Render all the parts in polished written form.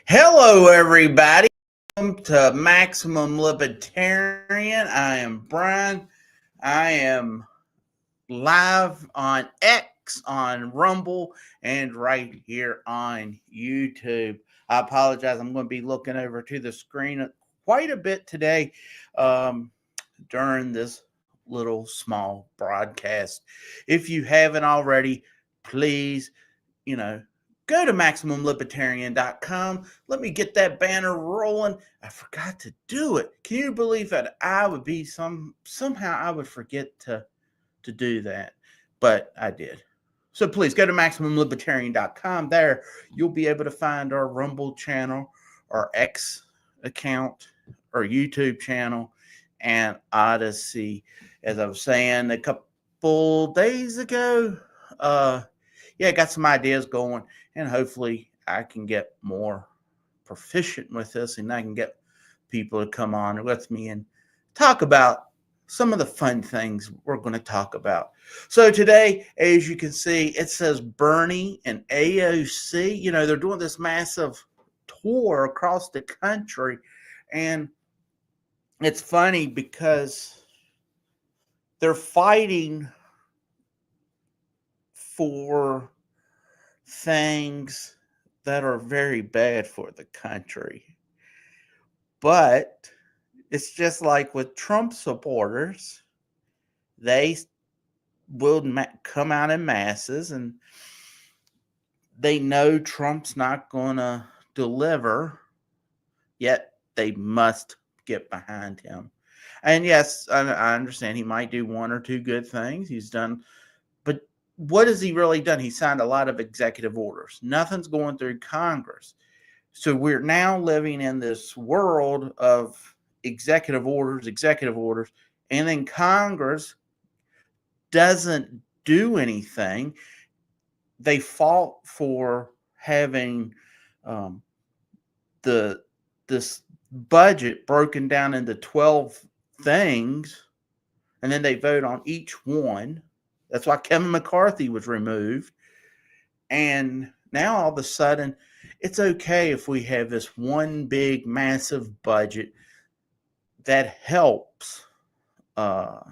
Hello, everybody. Welcome to Maximum Libertarian. I am Brian. I am live on X, on Rumble, and right here on YouTube. I apologize. I'm going to be looking over to the screen quite a bit today during this little small broadcast. If you haven't already, please, go to MaximumLibertarian.com. Let me get that banner rolling. I forgot to do it. Can you believe that I would be somehow I would forget to do that? But I did. So please go to MaximumLibertarian.com. There you'll be able to find our Rumble channel, our X account, our YouTube channel, and Odyssey. As I was saying a couple days ago, got some ideas going, and hopefully I can get more proficient with this, and I can get people to come on with me and talk about some of the fun things we're going to talk about. So today, as you can see, it says Bernie and AOC. They're doing this massive tour across the country, and it's funny because they're fighting for things that are very bad for the country. But it's just like with Trump supporters, they will come out in masses, and they know Trump's not going to deliver, yet they must get behind him. And yes, I understand he might do one or two good things. He's done, but what has he really done? He signed a lot of executive orders. Nothing's going through Congress. So we're now living in this world of executive orders, and then Congress doesn't do anything. They fought for having this budget broken down into 12 things, and then they vote on each one. That's why Kevin McCarthy was removed. And now all of a sudden, it's okay if we have this one big, massive budget that helps the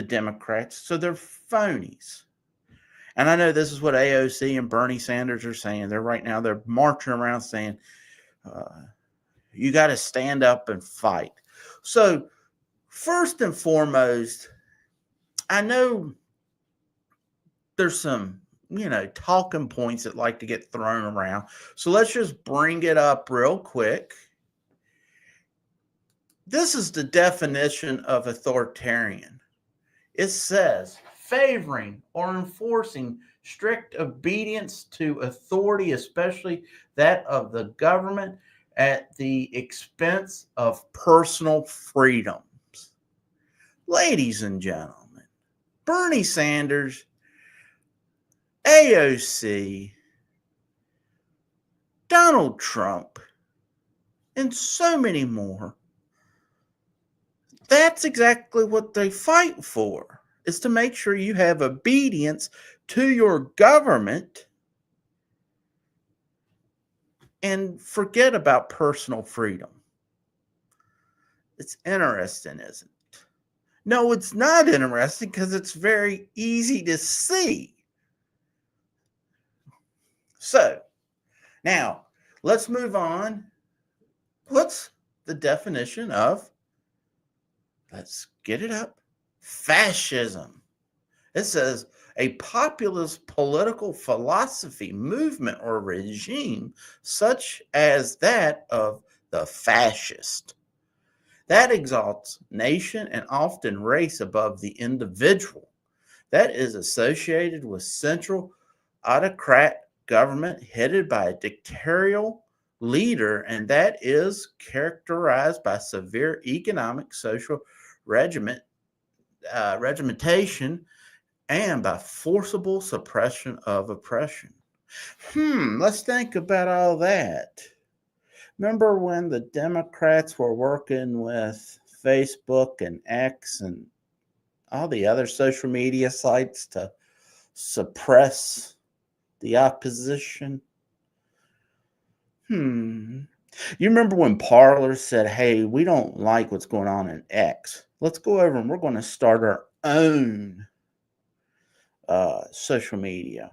Democrats. So they're phonies. And I know this is what AOC and Bernie Sanders are saying. They're marching around saying, you got to stand up and fight. So first and foremost, I know there's some, talking points that like to get thrown around. So let's just bring it up real quick. This is the definition of authoritarian. It says favoring or enforcing strict obedience to authority, especially that of the government, at the expense of personal freedoms. Ladies and gentlemen, Bernie Sanders, AOC, Donald Trump, and so many more, that's exactly what they fight for, is to make sure you have obedience to your government and forget about personal freedom. It's interesting, isn't it? No, it's not interesting because it's very easy to see. So, now, let's move on. What's the definition of, let's get it up, fascism? It says a populist political philosophy, movement, or regime such as that of the fascist that exalts nation and often race above the individual, that is associated with central autocrat government headed by a dictatorial leader, and that is characterized by severe economic, social regimentation and by forcible suppression of oppression. Let's think about all that. Remember when the Democrats were working with Facebook and X and all the other social media sites to suppress the opposition? Hmm. You remember when Parler said, "Hey, we don't like what's going on in X. Let's go over and we're going to start our own social media,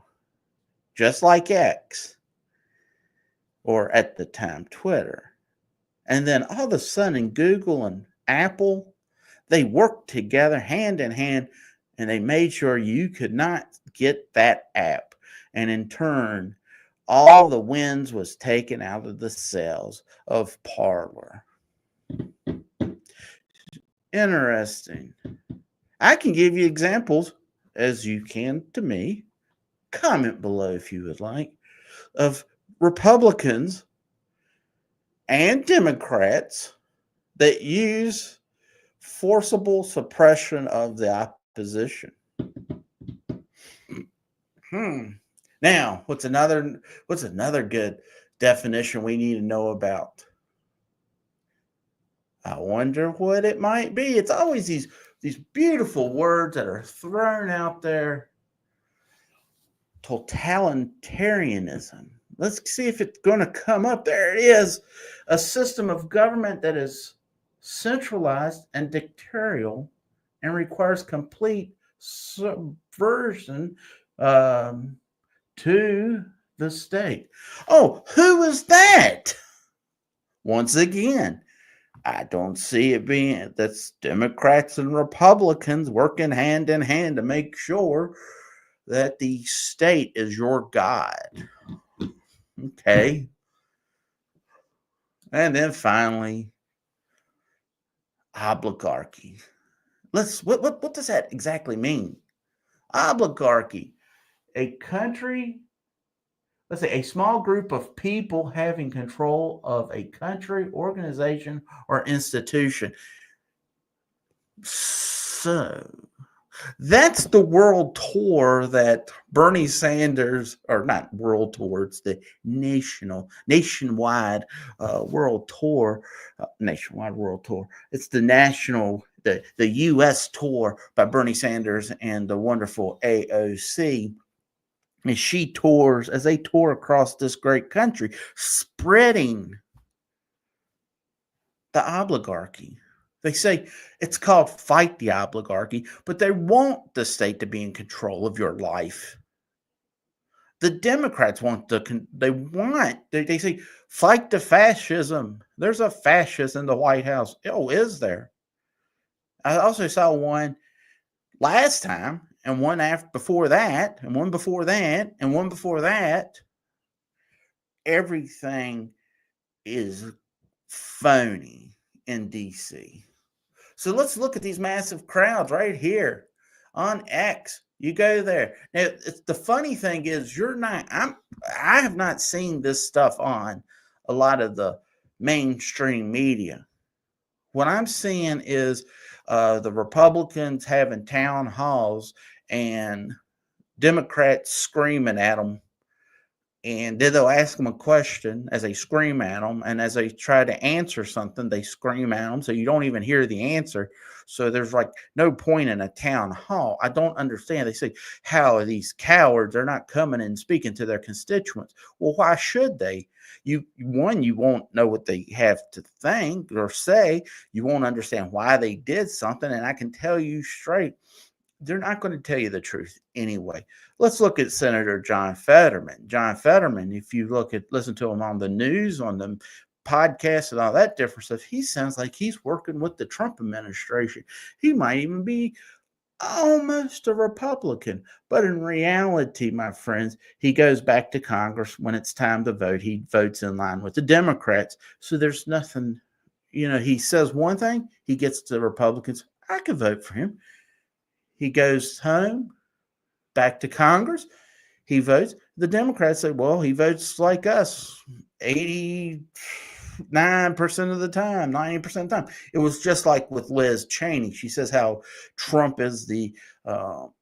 just like X, or at the time Twitter." And then all of a sudden, Google and Apple, they worked together hand in hand, and they made sure you could not get that app. And in turn, all the wins was taken out of the sales of Parler. Interesting. I can give you examples, as you can to me. Comment below if you would like, of Republicans and Democrats that use forcible suppression of the opposition. Now, what's another good definition we need to know about? I wonder what it might be. It's always these beautiful words that are thrown out there. Totalitarianism. Let's see if it's going to come up. There it is. A system of government that is centralized and dictatorial and requires complete subversion to the state. Oh, who is that? Once again, I don't see it being that's Democrats and Republicans working hand in hand to make sure that the state is your God. Okay. And then finally, oligarchy. What does that exactly mean? Oligarchy, a country, let's say a small group of people having control of a country, organization, or institution. So that's the world tour that Bernie Sanders, or not world tour, it's the nationwide world tour, nationwide world tour. It's the the U.S. tour by Bernie Sanders and the wonderful AOC. And as they tour across this great country, spreading the oligarchy. They say it's called fight the oligarchy, but they want the state to be in control of your life. The Democrats they say fight the fascism. There's a fascist in the White House. Oh, is there? I also saw one last time, and one before that, and one before that, and one before that. Everything is phony in DC. So let's look at these massive crowds right here on X. You go there. Now, the funny thing is, I have not seen this stuff on a lot of the mainstream media. What I'm seeing is the Republicans having town halls and Democrats screaming at them, and then they'll ask them a question as they scream at them, and as they try to answer something, they scream at them, so you don't even hear the answer. So there's like no point in a town hall. I don't understand. They say, how are these cowards are not coming and speaking to their constituents? Well, why should they? You won't know what they have to think or say. You won't understand why they did something, and I can tell you straight, they're not going to tell you the truth anyway. Let's look at Senator John Fetterman. John Fetterman, if you listen to him on the news, on the podcast, and all that different stuff, he sounds like he's working with the Trump administration. He might even be almost a Republican. But in reality, my friends, he goes back to Congress when it's time to vote. He votes in line with the Democrats. So there's nothing, he says one thing, he gets to the Republicans. I could vote for him. He goes home, back to Congress. He votes. The Democrats say, well, he votes like us 89% of the time, 90% of the time. It was just like with Liz Cheney. She says how Trump is the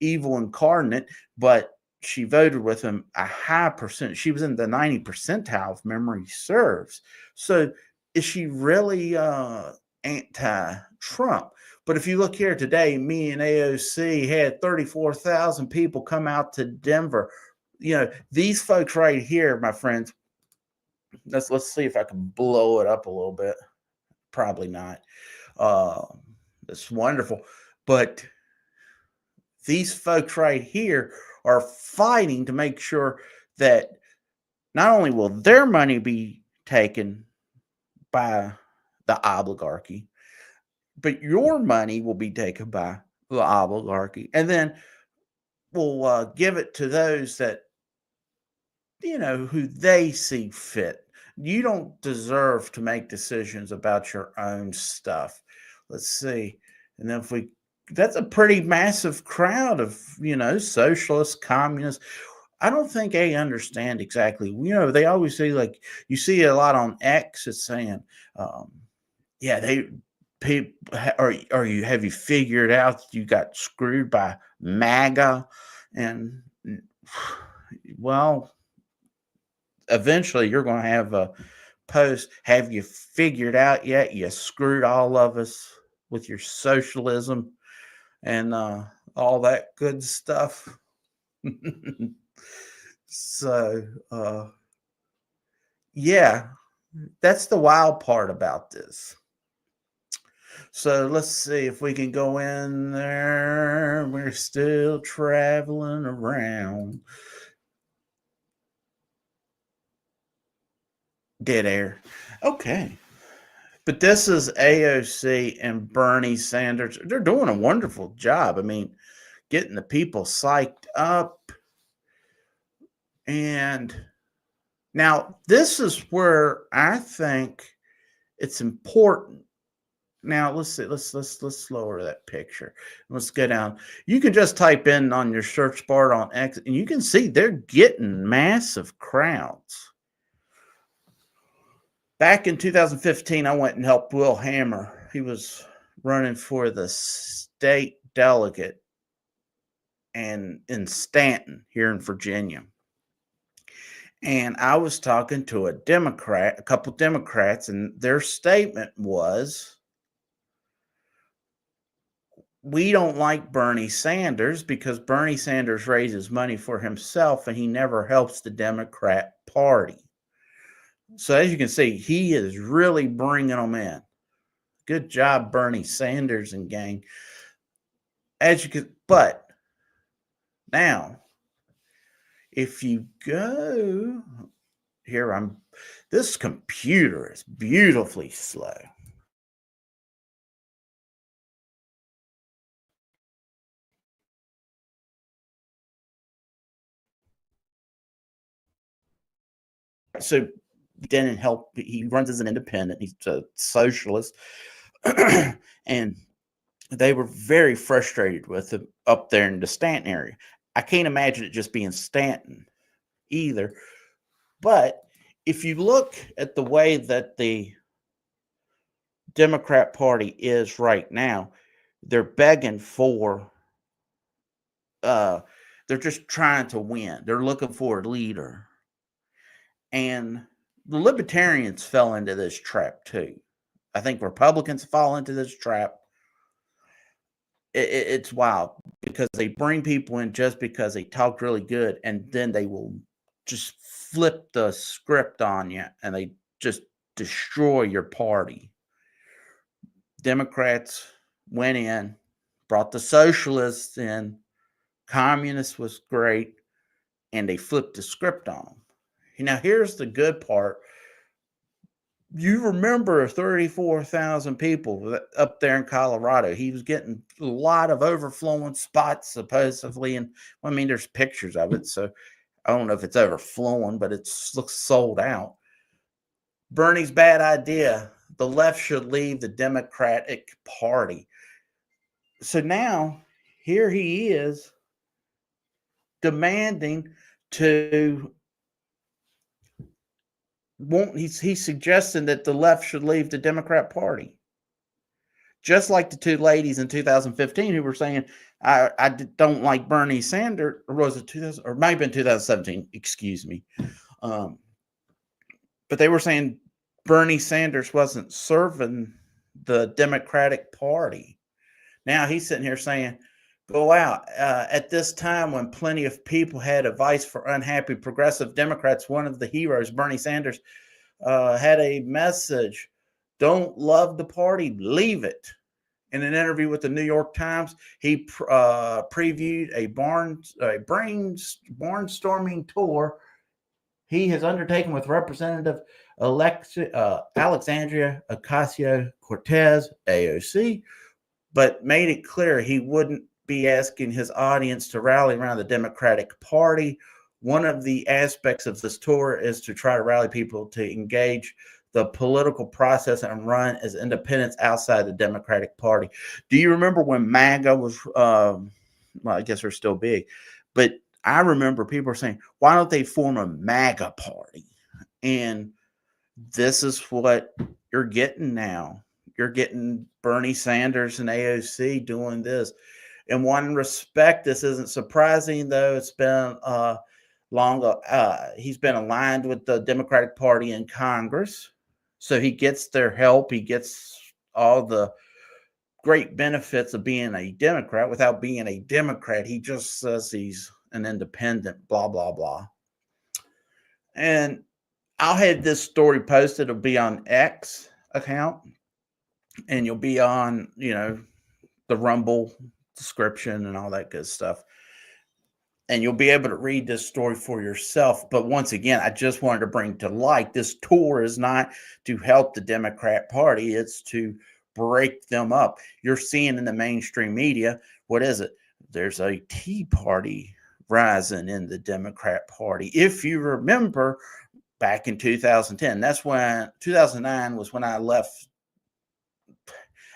evil incarnate, but she voted with him a high percent. She was in the 90 percentile, if memory serves. So is she really anti-Trump? But if you look here today, me and AOC had 34,000 people come out to Denver. These folks right here, my friends, let's see if I can blow it up a little bit. Probably not. Uh, it's wonderful, but these folks right here are fighting to make sure that not only will their money be taken by the oligarchy, but your money will be taken by the oligarchy, and then we'll give it to those that who they see fit. You don't deserve to make decisions about your own stuff. Let's see. And then if we that's a pretty massive crowd of, socialists, communists. I don't think they understand exactly. They always say, like, you see a lot on X, it's saying, yeah, people are you have you figured out you got screwed by MAGA? And well, eventually you're going to have a post. Have you figured out yet? You screwed all of us with your socialism and all that good stuff. So, yeah, that's the wild part about this. So let's see if we can go in there. We're still traveling around. Dead air. Okay. But this is AOC and Bernie Sanders. They're doing a wonderful job. I mean, getting the people psyched up. And now this is where I think it's important. Now let's see. Let's lower that picture. Let's go down. You can just type in on your search bar on X, and you can see they're getting massive crowds. Back in 2015, I went and helped Will Hammer. He was running for the state delegate and in Stanton here in Virginia. And I was talking to a couple Democrats, and their statement was, we don't like Bernie Sanders because Bernie Sanders raises money for himself and he never helps the Democrat Party. So as you can see, he is really bringing them in. Good job, Bernie Sanders and gang. But now, if you go here, this computer is beautifully slow. So he didn't help. He runs as an independent. He's a socialist. And they were very frustrated with him up there in the Stanton area. I can't imagine it just being Stanton either. But if you look at the way that the Democrat Party is right now, they're begging for, they're just trying to win. They're looking for a leader. And the libertarians fell into this trap too. I think Republicans fall into this trap. It's wild because they bring people in just because they talk really good, and then they will just flip the script on you and they just destroy your party. Democrats went in, brought the socialists in, communists was great, and they flipped the script on them. Now, here's the good part. You remember 34,000 people up there in Colorado. He was getting a lot of overflowing spots, supposedly. And I mean, there's pictures of it. So I don't know if it's overflowing, but it looks sold out. Bernie's bad idea. The left should leave the Democratic Party. So now here he is demanding to he's suggesting that the left should leave the Democrat Party. Just like the two ladies in 2015 who were saying, I don't like Bernie Sanders, or was it 2000, or might have been 2017, excuse me. But they were saying Bernie Sanders wasn't serving the Democratic Party. Now he's sitting here saying, go out. At this time when plenty of people had advice for unhappy progressive Democrats, one of the heroes, Bernie Sanders, had a message: "Don't love the party, leave it." In an interview with the New York Times, he previewed a barnstorming tour he has undertaken with Representative Alexandria Ocasio-Cortez, AOC, but made it clear he wouldn't be asking his audience to rally around the Democratic Party. One of the aspects of this tour is to try to rally people to engage the political process and run as independents outside the Democratic Party. Do you remember when MAGA was, well, I guess they're still big, but I remember people were saying, why don't they form a MAGA party? And this is what you're getting now. You're getting Bernie Sanders and AOC doing this. In one respect, this isn't surprising, though. It's been he's been aligned with the Democratic Party in Congress, so he gets their help. He gets all the great benefits of being a Democrat without being a Democrat. He just says he's an independent, blah, blah, blah. And I'll have this story posted. It'll be on X account, and you'll be on, the Rumble description and all that good stuff. And you'll be able to read this story for yourself. But once again, I just wanted to bring to light, this tour is not to help the Democrat Party. It's to break them up. You're seeing in the mainstream media, what is it? There's a Tea Party rising in the Democrat Party. If you remember, back in 2010, 2009 was when I left.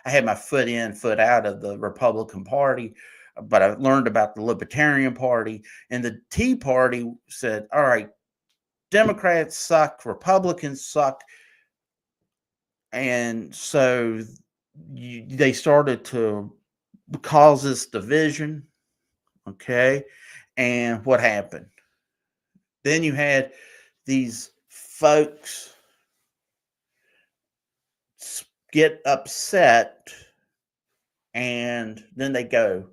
I had my foot in, foot out of the Republican Party, but I learned about the Libertarian Party, and the Tea Party said, all right, Democrats suck, Republicans suck. And so they started to cause this division. Okay. And what happened? Then you had these folks get upset, and then they go,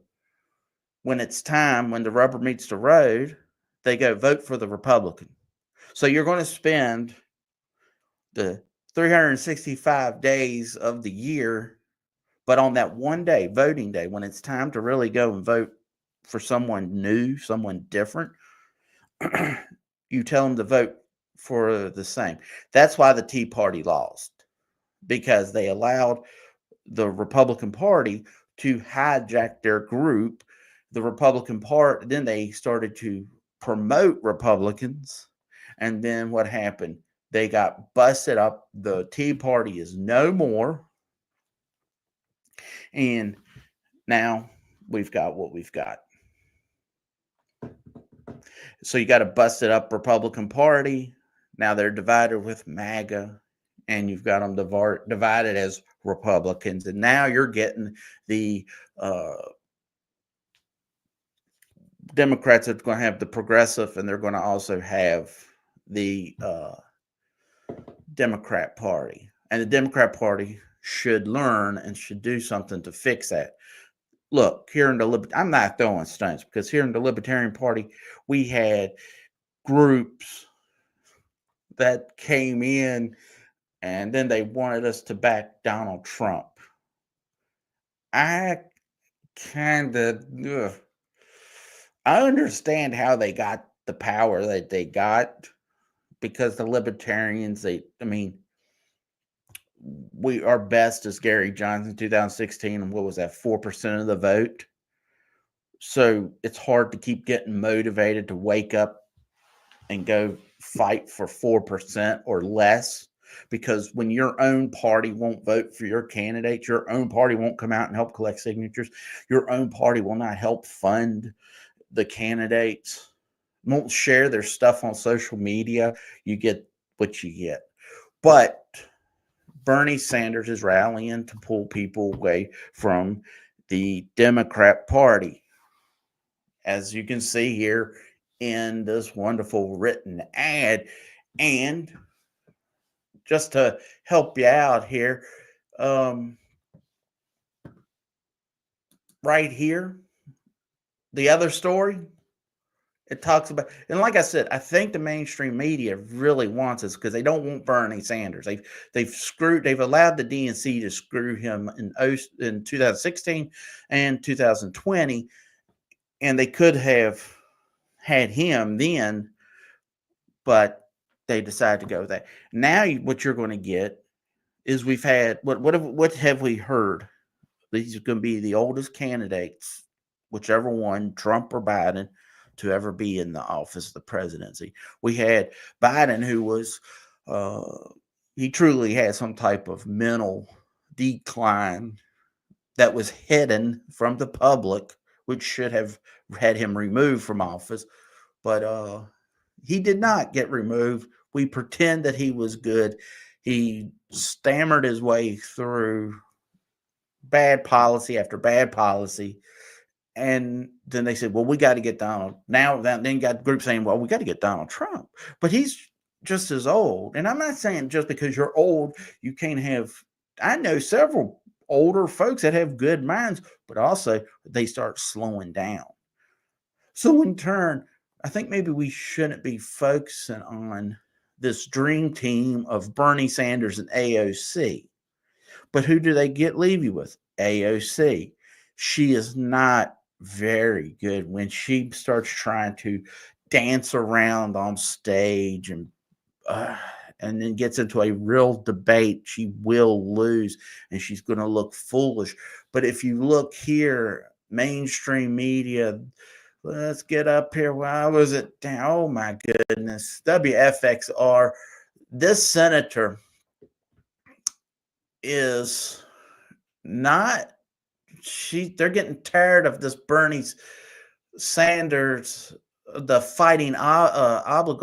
when it's time, when the rubber meets the road, they go vote for the Republican. So you're going to spend the 365 days of the year, but on that one day, voting day, when it's time to really go and vote for someone new, someone different, you tell them to vote for the same. That's why the Tea Party lost, because they allowed the Republican Party to hijack their group. The Republican Party, then they started to promote Republicans. And then what happened? They got busted up. The Tea Party is no more. And now we've got what we've got. So you got a busted up Republican Party. Now they're divided with MAGA, and you've got them divided as Republicans. And now you're getting the Democrats are going to have the progressive, and they're going to also have the Democrat Party. And the Democrat Party should learn and should do something to fix that. Look, here in the I'm not throwing stones, because here in the Libertarian Party, we had groups that came in, and then they wanted us to back Donald Trump. I understand how they got the power that they got, because the Libertarians, our best is Gary Johnson, 2016, and what was that, 4% of the vote? So it's hard to keep getting motivated to wake up and go fight for 4% or less, because when your own party won't vote for your candidate, your own party won't come out and help collect signatures, your own party will not help fund the candidates, won't share their stuff on social media, you get what you get. But Bernie Sanders is rallying to pull people away from the Democrat Party, as you can see here in this wonderful written ad. And just to help you out here, right here, the other story, It talks about, and like I said, I think the mainstream media really wants us because they don't want Bernie Sanders. They've allowed the DNC to screw him in 2016 and 2020, and they could have had him then, but they decided to go with that. Now, what you're going to get is we've had what have we heard? These are going to be the oldest candidates, whichever one, Trump or Biden, to ever be in the office of the presidency. We had Biden, who was, he truly had some type of mental decline that was hidden from the public, which should have had him removed from office. But he did not get removed. We pretend that he was good. He stammered his way through bad policy after bad policy. And then they said, well, we got to get Donald. Then you got groups saying, well, we got to get Donald Trump. But he's just as old. And I'm not saying just because you're old, you can't have. I know several older folks that have good minds, but also they start slowing down. So in turn, I think maybe we shouldn't be focusing on this dream team of Bernie Sanders and AOC. But who do they leave you with? AOC. She is not very good when she starts trying to dance around on stage and then gets into a real debate. She will lose and she's going to look foolish. But if you look here, mainstream media, let's get up here. Why was it down? Oh my goodness. WFXR. This senator is not, they're getting tired of this Bernie Sanders, the fighting oligarchy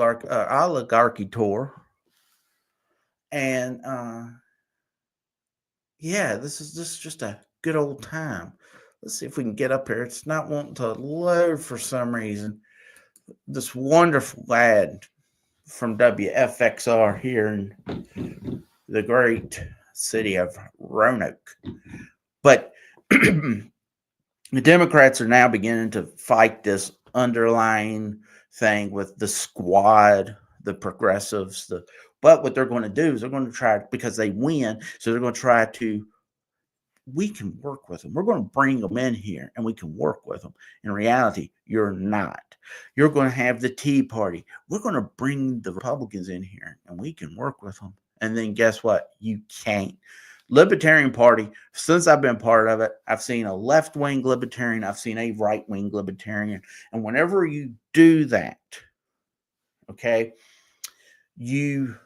tour. And yeah, this is just a good old time. Let's see if we can get up here. It's not wanting to load for some reason. This wonderful lad from WFXR here in the great city of Roanoke. But the Democrats are now beginning to fight this underlying thing with the squad, the progressives. But what they're going to do is they're going to try, because they win, so they're going to try to, we can work with them. We're going to bring them in here and we can work with them. In reality, you're not. You're going to have the Tea Party. We're going to bring the Republicans in here and we can work with them. And then guess what? You can't. Libertarian Party, since I've been part of it, I've seen a left-wing libertarian, I've seen a right-wing libertarian. And whenever you do that, okay, you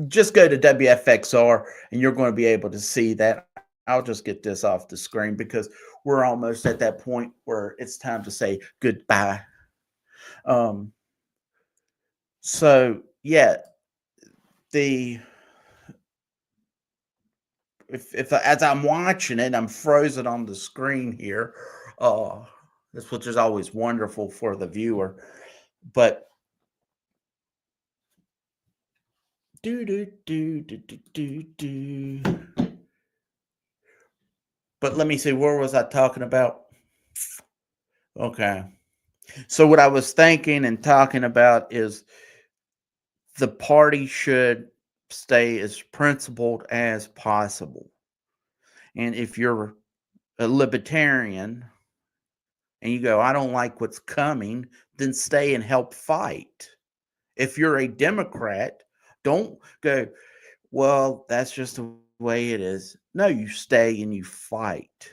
just go to WFXR and you're going to be able to see that. I'll just get this off the screen because we're almost at that point where it's time to say goodbye. So yeah, if as I'm watching it, I'm frozen on the screen here. This, which is always wonderful for the viewer, but But let me see, where was I talking about? Okay. So what I was thinking and talking about is the party should stay as principled as possible. And if you're a libertarian and you go, I don't like what's coming, then stay and help fight. If you're a Democrat, don't go, well, that's just the way it is. No, you stay and you fight.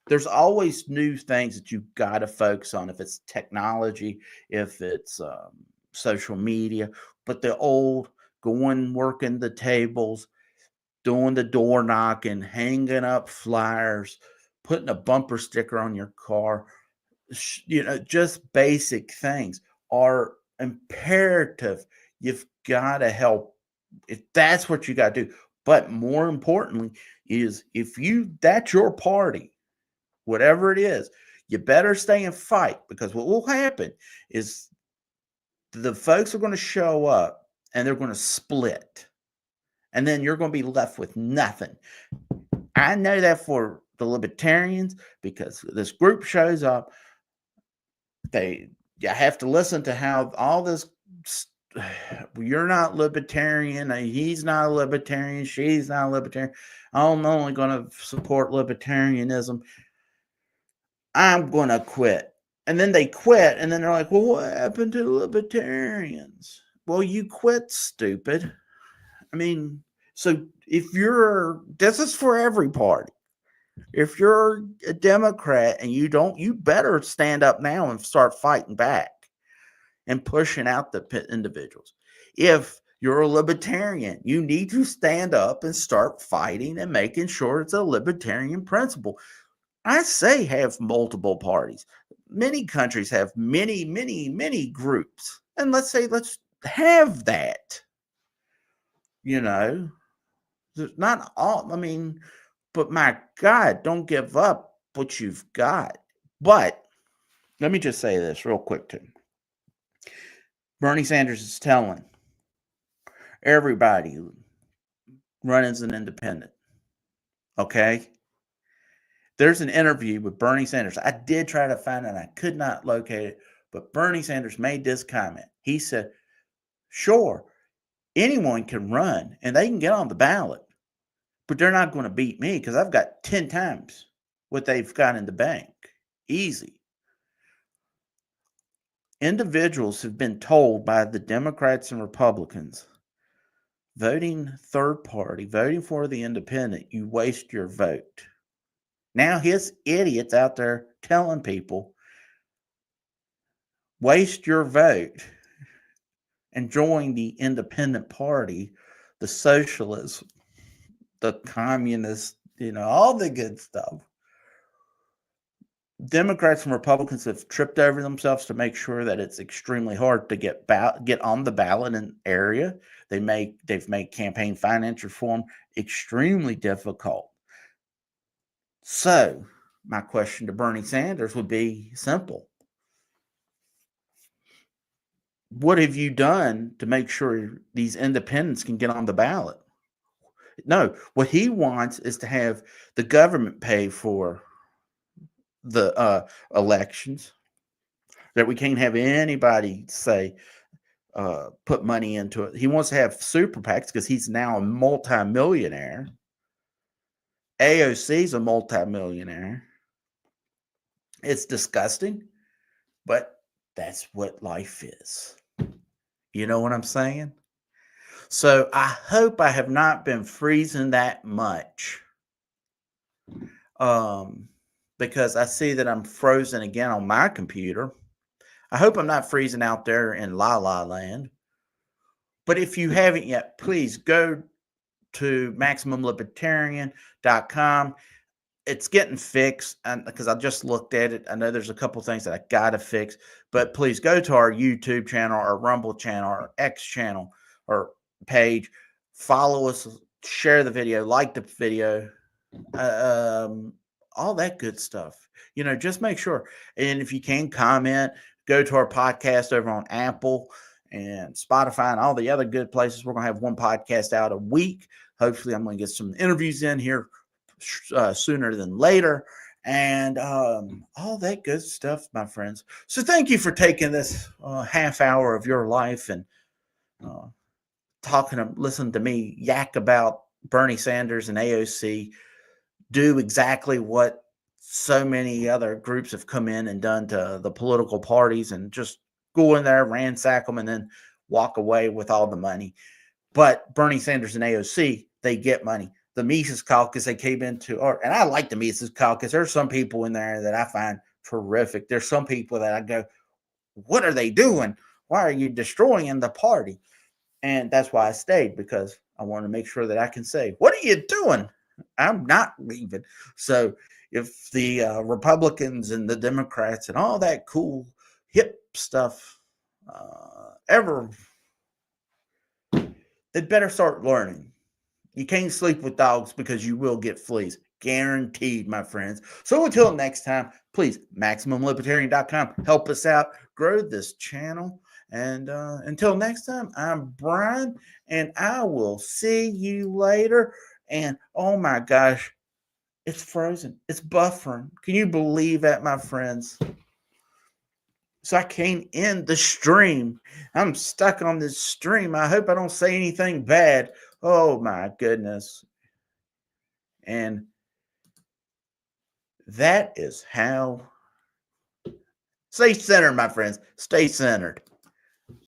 There's always new things that you've got to focus on, if it's technology, if it's social media, but the old going, working the tables, doing the door knocking, hanging up flyers, putting a bumper sticker on your car, just basic things are imperative. You've got to help. If that's what you got to do. But more importantly is that's your party, whatever it is, you better stay and fight, because what will happen is the folks are going to show up and they're going to split. And then you're going to be left with nothing. I know that for the libertarians, because this group shows up, they you have to listen to how all this, you're not libertarian, he's not a libertarian, she's not a libertarian, I'm only going to support libertarianism, I'm going to quit. And then they quit, and then they're like, well, what happened to the libertarians? Well, you quit, stupid. I mean, so if you're, this is for every party. If you're a Democrat and you don't, you better stand up now and start fighting back and pushing out the individuals. If you're a libertarian, you need to stand up and start fighting and making sure it's a libertarian principle. I say have multiple parties. Many countries have many groups. And let's have that. You know, there's not all, I mean, but my God, don't give up what you've got. But let me just say this real quick too. Bernie Sanders is telling everybody run as an independent. Okay? There's an interview with Bernie Sanders. I did try to find it, and I could not locate it, but Bernie Sanders made this comment. He said, sure, anyone can run and they can get on the ballot, but they're not going to beat me because I've got 10 times what they've got in the bank. Easy. Individuals have been told by the Democrats and Republicans, voting third party, voting for the independent, you waste your vote. Now his idiots out there telling people, waste your vote and join the independent party, the socialism, the communist, all the good stuff. Democrats and Republicans have tripped over themselves to make sure that it's extremely hard to get on the ballot in an area. They've made campaign finance reform extremely difficult. So my question to Bernie Sanders would be simple. What have you done to make sure these independents can get on the ballot? No, what he wants is to have the government pay for the elections, that we can't have anybody say put money into it. He wants to have super PACs because he's now a multimillionaire. AOC is a multimillionaire. It's disgusting, but that's what life is. You know what I'm saying? So I hope I have not been freezing that much. Because I see that I'm frozen again on my computer. I hope I'm not freezing out there in La La Land. But if you haven't yet, please go to MaximumLibertarian.com. It's getting fixed because I just looked at it. I know there's a couple things that I got to fix, but please go to our YouTube channel, our Rumble channel, our X channel, or page. Follow us, share the video, like the video, all that good stuff. Just make sure. And if you can comment, go to our podcast over on Apple and Spotify and all the other good places. We're going to have one podcast out a week. Hopefully, I'm going to get some interviews in here sooner than later, and all that good stuff, my friends. So thank you for taking this half hour of your life and listen to me yak about Bernie Sanders and AOC do exactly what so many other groups have come in and done to the political parties, and just go in there, ransack them, and then walk away with all the money. But Bernie Sanders and AOC, they get money. The Mises Caucus they came into, and I like the Mises Caucus. There's some people in there that I find terrific. There's some people that I go, what are they doing? Why are you destroying the party? And that's why I stayed, because I want to make sure that I can say, what are you doing? I'm not leaving. So if the Republicans and the Democrats and all that cool hip stuff ever, they better start learning. You can't sleep with dogs because you will get fleas. Guaranteed, my friends. So until next time, please, MaximumLibertarian.com. Help us out. Grow this channel. And until next time, I'm Brian, and I will see you later. And oh my gosh, it's frozen. It's buffering. Can you believe that, my friends? so I can't end the stream. I'm stuck on this stream. I hope I don't say anything bad. Oh my goodness. And that is how. Stay centered, my friends. Stay centered.